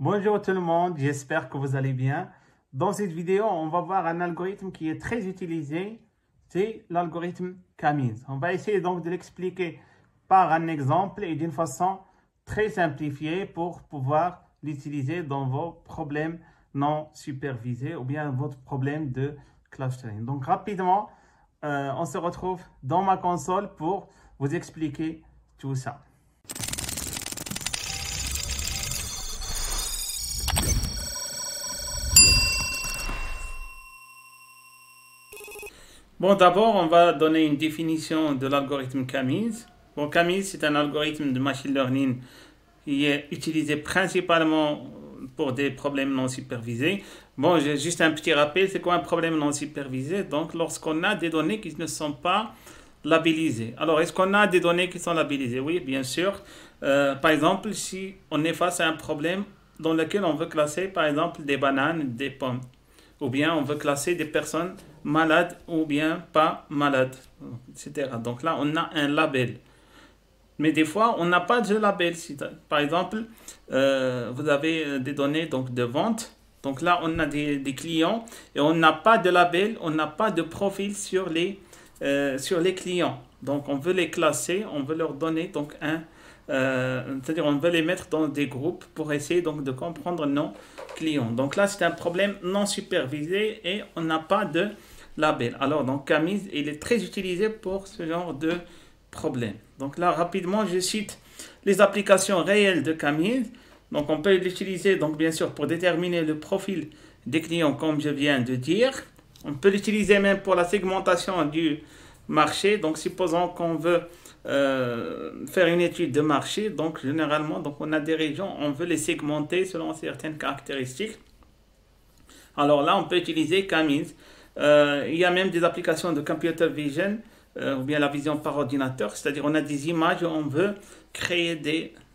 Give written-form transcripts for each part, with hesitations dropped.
Bonjour tout le monde, j'espère que vous allez bien. Dans cette vidéo, on va voir un algorithme qui est très utilisé, c'est l'algorithme Camins. On va essayer donc de l'expliquer par un exemple et d'une façon très simplifiée pour pouvoir l'utiliser dans vos problèmes non supervisés ou bien votre problème de clustering. Donc rapidement, on se retrouve dans ma console pour vous expliquer tout ça. Bon, d'abord, on va donner une définition de l'algorithme Camins. Bon, Camins, c'est un algorithme de machine learning qui est utilisé principalement pour des problèmes non supervisés. Bon, j'ai juste un petit rappel, c'est quoi un problème non supervisé? Donc, lorsqu'on a des données qui ne sont pas labellisées. Alors, est-ce qu'on a des données qui sont labellisées? Oui, bien sûr. Par exemple, si on est face à un problème dans lequel on veut classer, par exemple, des bananes, des pommes, ou bien on veut classer des personnes malades ou bien pas malades, etc. Donc là, on a un label. Mais des fois, on n'a pas de label. Par exemple, vous avez des données donc, de vente. Donc là, on a des clients et on n'a pas de label, on n'a pas de profil sur les clients. Donc on veut les classer, on veut leur donner donc c'est-à-dire on veut les mettre dans des groupes pour essayer donc de comprendre nos clients. Donc là, c'est un problème non supervisé et on n'a pas de label. Alors donc Camins, il est très utilisé pour ce genre de problème. Donc là, rapidement, je cite les applications réelles de Camins. Donc on peut l'utiliser donc bien sûr pour déterminer le profil des clients comme je viens de dire. On peut l'utiliser même pour la segmentation du marché. Donc supposons qu'on veut faire une étude de marché, donc généralement donc on a des régions, on veut les segmenter selon certaines caractéristiques. Alors là, on peut utiliser Camins. Il y a même des applications de computer vision ou bien la vision par ordinateur, c'est-à-dire on a des images où on veut créer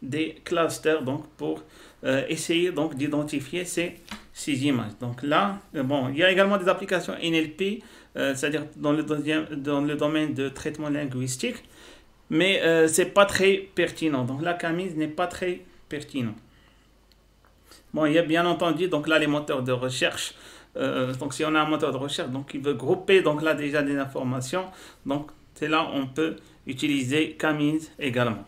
des clusters donc pour essayer donc d'identifier ces images. Donc là, bon, il y a également des applications NLP, c'est-à-dire dans le domaine de traitement linguistique. Mais ce n'est pas très pertinent. Donc la Camins n'est pas très pertinent. Bon, il y a bien entendu, donc là, les moteurs de recherche. Donc si on a un moteur de recherche, donc il veut grouper donc là déjà des informations. Donc c'est là on peut utiliser Camins également.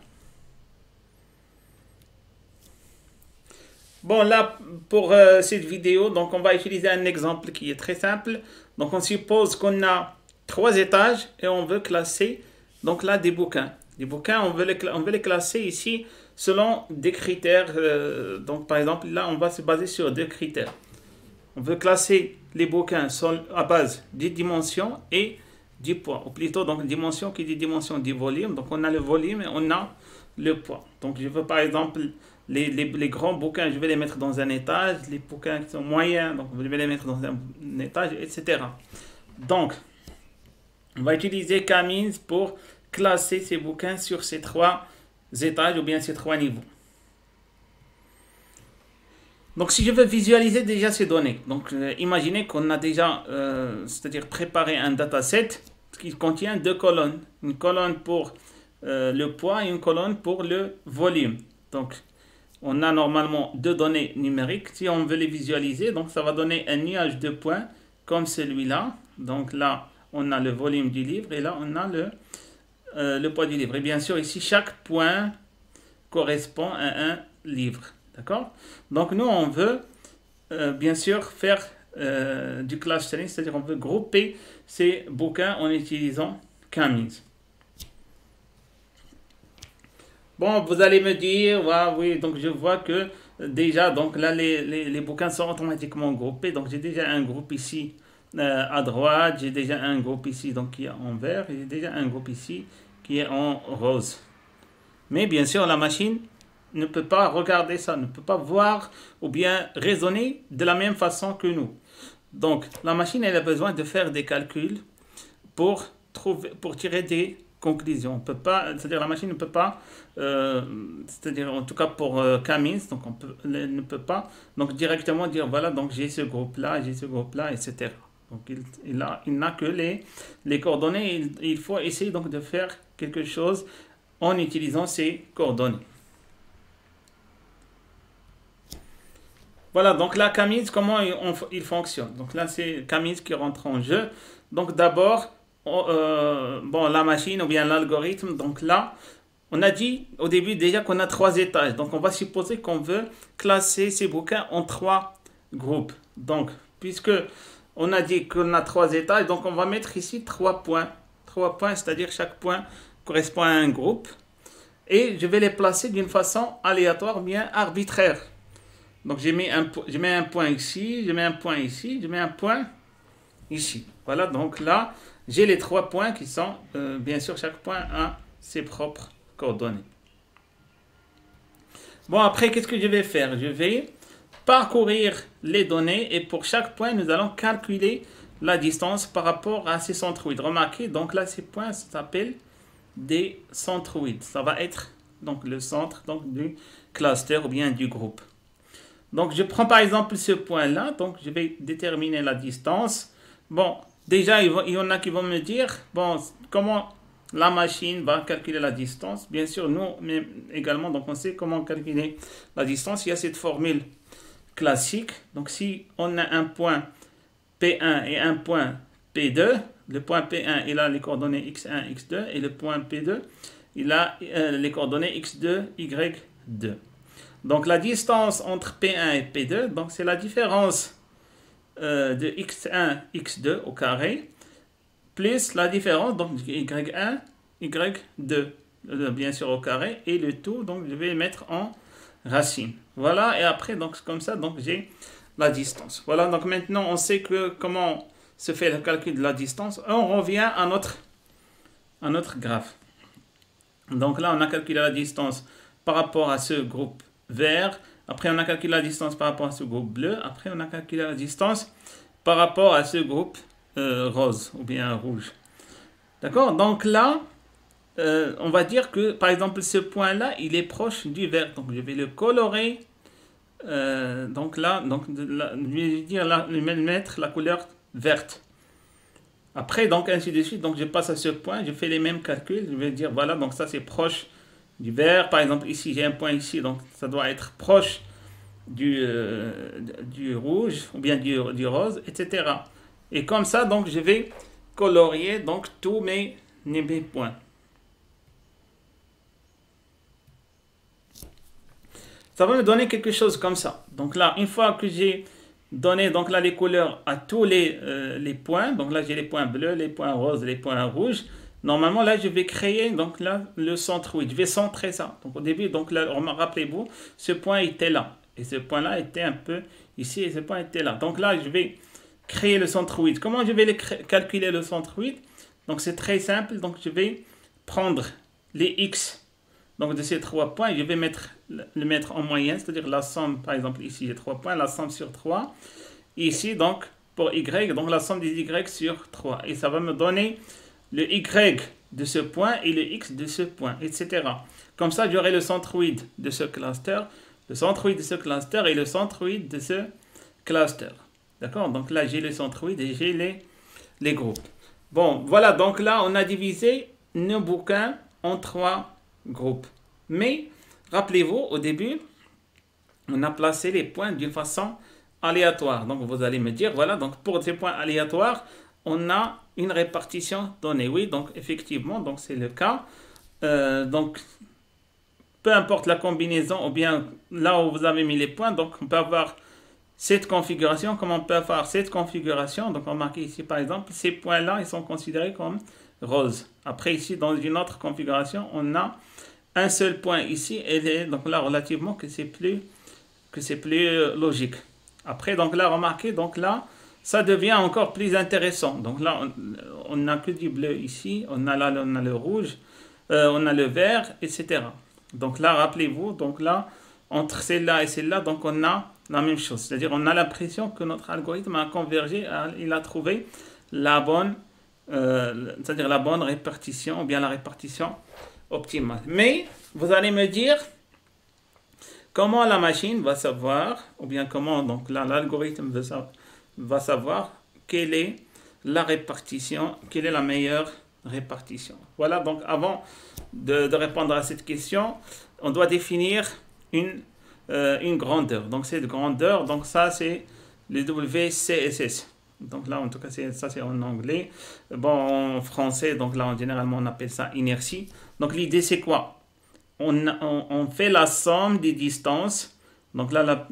Bon, là, pour cette vidéo, donc on va utiliser un exemple qui est très simple. Donc on suppose qu'on a 3 étages et on veut classer donc là des bouquins. Les bouquins, on veut les classer ici selon des critères. Donc par exemple, là, on va se baser sur 2 critères. On veut classer les bouquins à base des dimensions et du poids. Ou plutôt, donc, dimension qui dit dimension du volume. Donc on a le volume et on a le poids. Donc je veux par exemple les grands bouquins, je vais les mettre dans un étage. Les bouquins qui sont moyens, donc je vais les mettre dans un étage, etc. Donc, on va utiliser Camins pour classer ces bouquins sur ces 3 étages ou bien ces 3 niveaux. Donc si je veux visualiser déjà ces données, donc imaginez qu'on a déjà c'est-à-dire préparé un dataset qui contient 2 colonnes. Une colonne pour le poids et une colonne pour le volume. Donc on a normalement 2 données numériques. Si on veut les visualiser, donc ça va donner un nuage de points comme celui-là. Donc là, on a le volume du livre et là, on a le poids du livre. Et bien sûr, ici, chaque point correspond à un livre. D'accord? Donc, nous, on veut bien sûr faire du clustering, c'est-à-dire on veut grouper ces bouquins en utilisant Camins. Bon, vous allez me dire, ouais, oui, donc je vois que déjà, donc là, les bouquins sont automatiquement groupés. Donc, j'ai déjà un groupe ici à droite, j'ai déjà un groupe ici donc, qui est en vert, et j'ai déjà un groupe ici qui est en rose. Mais bien sûr, la machine ne peut pas regarder ça, ne peut pas voir ou bien raisonner de la même façon que nous. Donc, la machine, elle a besoin de faire des calculs pour tirer des conclusion. On peut pas, c'est-à-dire la machine ne peut pas, c'est-à-dire en tout cas pour Camins, donc elle ne peut pas donc directement dire voilà donc j'ai ce groupe-là, etc. Donc il n'a que les coordonnées. Il faut essayer donc de faire quelque chose en utilisant ces coordonnées. Voilà, donc là, Camille, comment il fonctionne? Donc là, c'est Camille qui rentre en jeu. Donc d'abord, bon, la machine ou bien l'algorithme, donc là, on a dit au début déjà qu'on a trois étages. Donc on va supposer qu'on veut classer ces bouquins en trois groupes. Donc, puisque on a dit qu'on a trois étages, donc on va mettre ici 3 points. 3 points, c'est-à-dire chaque point correspond à un groupe. Et je vais les placer d'une façon aléatoire, bien arbitraire. Donc je mets un point ici, je mets un point ici, je mets un point ici. Voilà, donc là, j'ai les 3 points qui sont, bien sûr, chaque point a ses propres coordonnées. Bon, après, qu'est-ce que je vais faire? Je vais parcourir les données et pour chaque point, nous allons calculer la distance par rapport à ces centroïdes. Remarquez, donc là, ces points s'appellent des centroïdes. Ça va être donc le centre donc, du cluster ou bien du groupe. Donc, je prends par exemple ce point-là. Donc, je vais déterminer la distance. Bon, déjà, il y en a qui vont me dire, bon, comment la machine va calculer la distance. Bien sûr, nous mais également, donc on sait comment calculer la distance. Il y a cette formule classique. Donc, si on a un point P1 et un point P2, le point P1, il a les coordonnées X1, X2, et le point P2, il a les coordonnées X2, Y2. Donc la distance entre P1 et P2, donc c'est la différence de X1, X2 au carré, plus la différence donc Y1, Y2, bien sûr au carré, et le tout, donc je vais le mettre en racine. Voilà, et après, donc comme ça, donc j'ai la distance. Voilà, donc maintenant on sait que comment se fait le calcul de la distance. On revient à notre graphe. Donc là, on a calculé la distance par rapport à ce groupe vert. Après, on a calculé la distance par rapport à ce groupe bleu. Après, on a calculé la distance par rapport à ce groupe rose ou bien rouge. D'accord? Donc là, on va dire que, par exemple, ce point-là, il est proche du vert. Donc, je vais le colorer. Donc là, je vais dire là, mettre la couleur verte. Après, donc, ainsi de suite. Donc, je passe à ce point. Je fais les mêmes calculs. Je vais dire, voilà, donc ça, c'est proche du vert. Par exemple, ici, j'ai un point ici. Donc, ça doit être proche du rouge ou bien du rose, etc. Et comme ça, donc, je vais colorier donc tous mes points. Ça va me donner quelque chose comme ça. Donc là, une fois que j'ai donné donc là les couleurs à tous les points, donc là j'ai les points bleus, les points roses, les points rouges. Normalement là je vais créer donc là le centroïde. Je vais centrer ça. Donc au début donc là rappelez-vous, ce point était là et ce point là était un peu ici et ce point était là. Donc là je vais créer le centroïde. Comment je vais calculer le centroïde? Donc c'est très simple. Donc je vais prendre les x. Donc de ces 3 points, je vais le mettre en moyenne, c'est-à-dire la somme, par exemple ici j'ai 3 points, la somme sur 3. Ici donc pour y, donc la somme des y sur 3. Et ça va me donner le y de ce point et le x de ce point, etc. Comme ça j'aurai le centroïde de ce cluster, le centroïde de ce cluster et le centroïde de ce cluster. D'accord? Donc là j'ai le centroïde et j'ai les groupes. Bon, voilà, donc là on a divisé nos bouquins en 3 groupes. Mais, rappelez-vous, au début, on a placé les points d'une façon aléatoire. Donc, vous allez me dire, voilà, donc pour ces points aléatoires, on a une répartition donnée. Oui, donc effectivement, donc c'est le cas. Donc, peu importe la combinaison, ou bien là où vous avez mis les points, donc on peut avoir cette configuration, comme on peut avoir cette configuration. Donc, remarquez ici, par exemple, ces points-là, ils sont considérés comme rose. Après, ici, dans une autre configuration, on a un seul point ici, et donc là, relativement, que c'est plus logique. Après, donc là, remarquez, donc là, ça devient encore plus intéressant. Donc là, on n'a que du bleu ici, on a le rouge, on a le vert, etc. Donc là, rappelez-vous, donc là, entre celle-là et celle-là, donc on a la même chose. C'est-à-dire, on a l'impression que notre algorithme a convergé, il a trouvé la bonne c'est-à-dire la bonne répartition ou bien la répartition optimale. Mais vous allez me dire comment la machine va savoir, ou bien comment donc l'algorithme va savoir quelle est la répartition, quelle est la meilleure répartition. Voilà, donc avant de répondre à cette question, on doit définir une une grandeur. Donc cette grandeur, donc ça c'est le WCSS. Donc là, en tout cas, ça c'est en anglais. Bon, en français, donc là, généralement, on appelle ça inertie. Donc l'idée, c'est quoi? On fait la somme des distances. Donc là,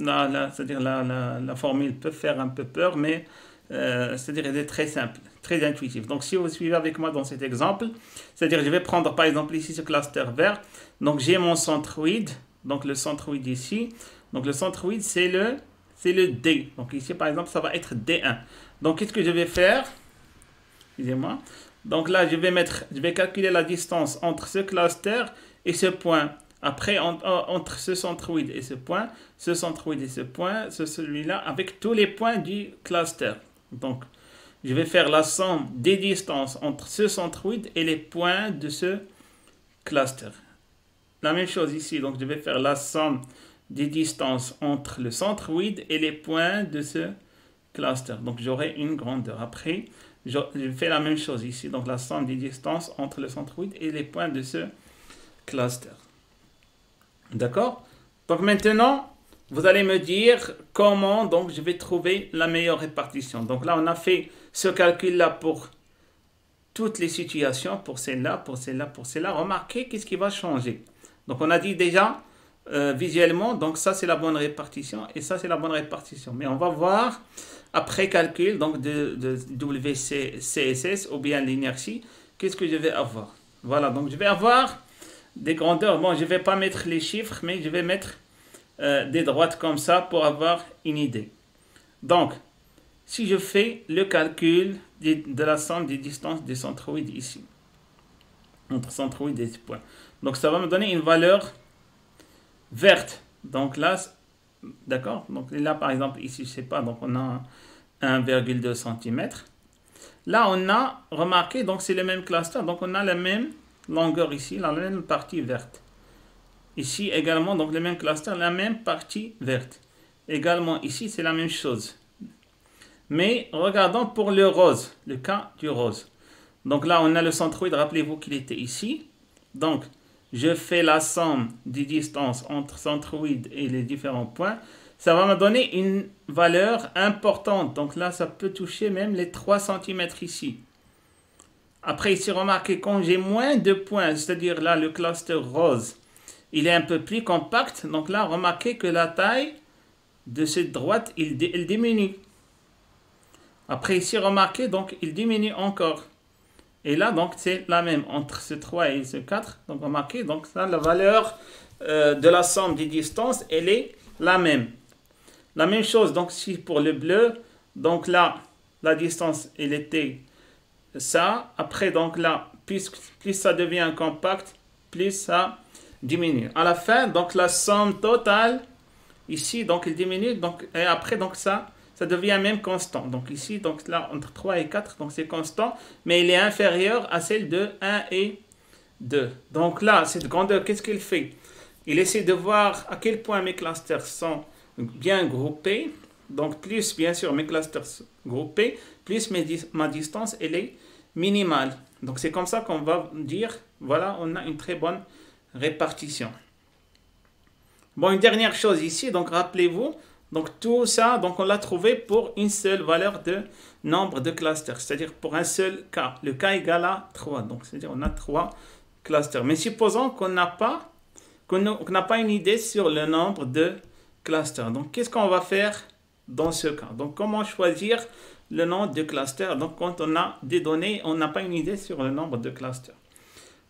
c'est-à-dire la formule peut faire un peu peur, mais c'est-à-dire elle est très simple, très intuitive. Donc si vous suivez avec moi dans cet exemple, c'est-à-dire je vais prendre par exemple ici ce cluster vert. Donc j'ai mon centroïde, donc le centroïde ici. Donc le centroïde, c'est le D. Donc ici, par exemple, ça va être D1. Donc, qu'est-ce que je vais faire? Excusez-moi. Donc là, je vais calculer la distance entre ce cluster et ce point. Après, entre ce centroïde et ce point, ce centroïde et ce point, celui-là, avec tous les points du cluster. Donc, je vais faire la somme des distances entre ce centroïde et les points de ce cluster. La même chose ici. Donc, je vais faire la somme des distances entre le centroïde et les points de ce cluster. Donc, j'aurai une grandeur. Après, je fais la même chose ici. Donc, la somme des distances entre le centroïde et les points de ce cluster. D'accord? Donc, maintenant, vous allez me dire comment donc je vais trouver la meilleure répartition. Donc, là, on a fait ce calcul-là pour toutes les situations, pour celle-là, pour celle-là, pour celle-là. Remarquez qu'est-ce qui va changer. Donc, on a dit déjà visuellement, donc ça, c'est la bonne répartition et ça, c'est la bonne répartition. Mais on va voir après calcul donc de WCSS ou bien l'inertie, qu'est-ce que je vais avoir? Voilà, donc je vais avoir des grandeurs. Bon, je ne vais pas mettre les chiffres, mais je vais mettre des droites comme ça pour avoir une idée. Donc, si je fais le calcul de la somme des distances des centroïdes ici, entre centroïdes et ce point, donc ça va me donner une valeur verte. Donc là, d'accord? Donc là, par exemple, ici, je ne sais pas, donc on a 1,2 cm. Là, on a remarqué, donc c'est le même cluster, donc on a la même longueur ici, la même partie verte. Ici également, donc le même cluster, la même partie verte. Également ici, c'est la même chose. Mais regardons pour le rose, le cas du rose. Donc là, on a le centroïde, rappelez-vous qu'il était ici. Donc, je fais la somme des distances entre centroïde et les différents points. Ça va me donner une valeur importante. Donc là, ça peut toucher même les 3 cm ici. Après, ici, remarquez, quand j'ai moins de points, c'est-à-dire là, le cluster rose, il est un peu plus compact. Donc là, remarquez que la taille de cette droite, il diminue. Après, ici, remarquez, donc, il diminue encore. Et là, donc, c'est la même entre ce 3 et ce 4. Donc, remarquez, donc, ça, la valeur de la somme des distances, elle est la même. La même chose, donc, si pour le bleu, donc là, la distance, elle était ça. Après, donc là, plus ça devient compact, plus ça diminue. À la fin, donc, la somme totale, ici, donc, elle diminue. Donc, et après, donc, ça devient même constant. Donc ici, donc là, entre 3 et 4, donc c'est constant, mais il est inférieur à celle de 1 et 2. Donc là, cette grandeur, qu'est-ce qu'il fait? Il essaie de voir à quel point mes clusters sont bien groupés. Donc plus, bien sûr, mes clusters sont groupés, plus ma distance, elle est minimale. Donc c'est comme ça qu'on va dire, voilà, on a une très bonne répartition. Bon, une dernière chose ici, donc rappelez-vous, donc tout ça, donc on l'a trouvé pour une seule valeur de nombre de clusters, c'est-à-dire pour un seul cas. Le cas égale à 3, donc c'est-à-dire on a 3 clusters. Mais supposons qu'on n'a pas une idée sur le nombre de clusters. Donc qu'est-ce qu'on va faire dans ce cas? Donc comment choisir le nombre de clusters? Donc quand on a des données, on n'a pas une idée sur le nombre de clusters.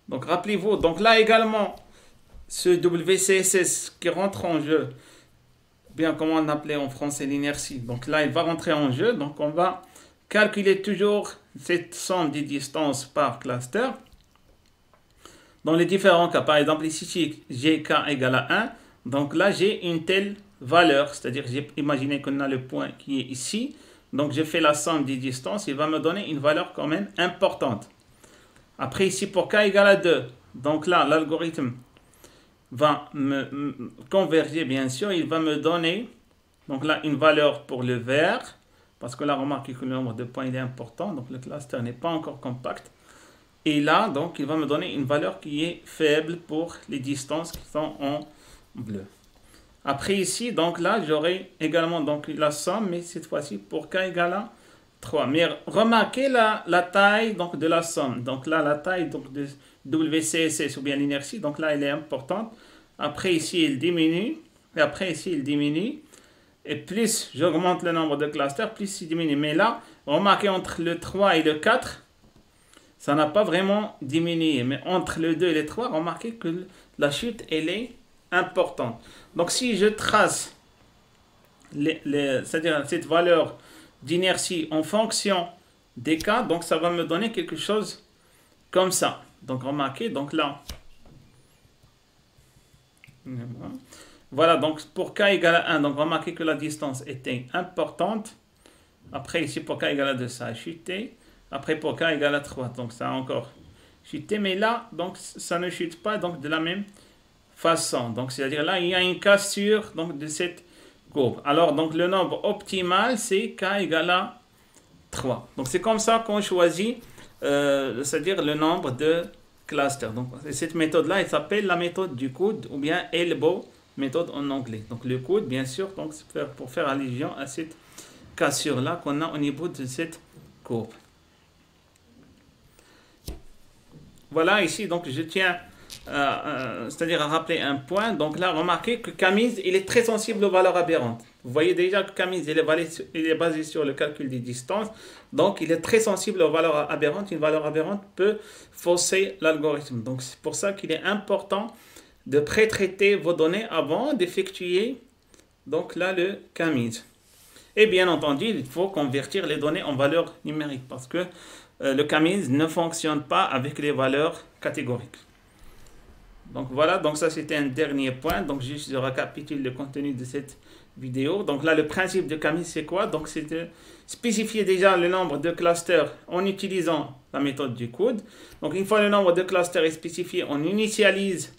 Donc rappelez-vous, donc là également, ce WCSS qui rentre en jeu, bien comment on appelait en français l'inertie. Donc là, il va rentrer en jeu. Donc on va calculer toujours cette somme des distances par cluster. Dans les différents cas, par exemple ici, j'ai k égale à 1. Donc là, j'ai une telle valeur. C'est-à-dire, j'ai imaginé qu'on a le point qui est ici. Donc je fais la somme des distances. Il va me donner une valeur quand même importante. Après ici, pour k égale à 2. Donc là, l'algorithme va me converger, bien sûr, il va me donner donc là une valeur pour le vert, parce que là, remarquez que le nombre de points il est important, donc le cluster n'est pas encore compact. Et là, donc, il va me donner une valeur qui est faible pour les distances qui sont en bleu. Après ici, donc là, j'aurai également donc la somme, mais cette fois-ci pour k égale à 3. Mais remarquez la taille donc, de la somme. Donc là, la taille donc, de WCSS ou bien l'inertie, donc là, elle est importante. Après ici, il diminue. Et après ici, il diminue. Et plus j'augmente le nombre de clusters, plus il diminue. Mais là, remarquez entre le 3 et le 4, ça n'a pas vraiment diminué. Mais entre le 2 et le 3, remarquez que la chute, elle est importante. Donc si je trace c'est-à-dire cette valeur d'inertie en fonction des cas, donc ça va me donner quelque chose comme ça. Donc remarquez, donc là, voilà, donc pour k égale à 1, donc remarquez que la distance était importante. Après ici pour k égale à 2, ça a chuté. Après pour k égale à 3, donc ça a encore chuté. Mais là, donc ça ne chute pas donc de la même façon. Donc c'est-à-dire là, il y a une cassure donc, de cette courbe. Alors donc le nombre optimal, c'est k égale à 3. Donc c'est comme ça qu'on choisit, c'est-à-dire le nombre de clusters. Donc cette méthode-là, elle s'appelle la méthode du coude ou bien elbow méthode en anglais. Donc le coude, bien sûr, donc c'est pour faire allusion à cette cassure-là qu'on a au niveau de cette courbe. Voilà ici, donc je tiens c'est-à-dire à rappeler un point. Donc là, remarquez que Camise, il est très sensible aux valeurs aberrantes. Vous voyez déjà que Camise, il est basé sur le calcul des distances. Donc, il est très sensible aux valeurs aberrantes. Une valeur aberrante peut fausser l'algorithme. Donc, c'est pour ça qu'il est important de pré-traiter vos données avant d'effectuer donc là le Camise. Et bien entendu, il faut convertir les données en valeurs numériques parce que le Camise ne fonctionne pas avec les valeurs catégoriques. Donc voilà, donc ça c'était un dernier point. Donc juste je récapitule le contenu de cette vidéo. Donc là le principe de Camise c'est quoi? Donc c'est de spécifier déjà le nombre de clusters en utilisant la méthode du coude. Donc une fois le nombre de clusters est spécifié, on initialise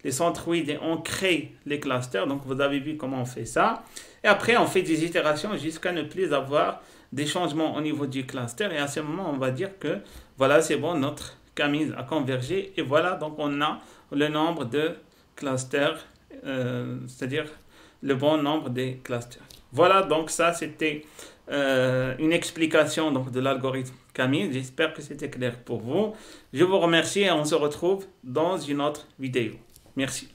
les centroïdes et on crée les clusters. Donc vous avez vu comment on fait ça. Et après on fait des itérations jusqu'à ne plus avoir des changements au niveau du cluster. Et à ce moment on va dire que voilà c'est bon, notre Camise a convergé. Et voilà donc on a le nombre de clusters, c'est-à-dire le bon nombre des clusters. Voilà, donc ça c'était une explication donc, de l'algorithme Camise. J'espère que c'était clair pour vous. Je vous remercie et on se retrouve dans une autre vidéo. Merci.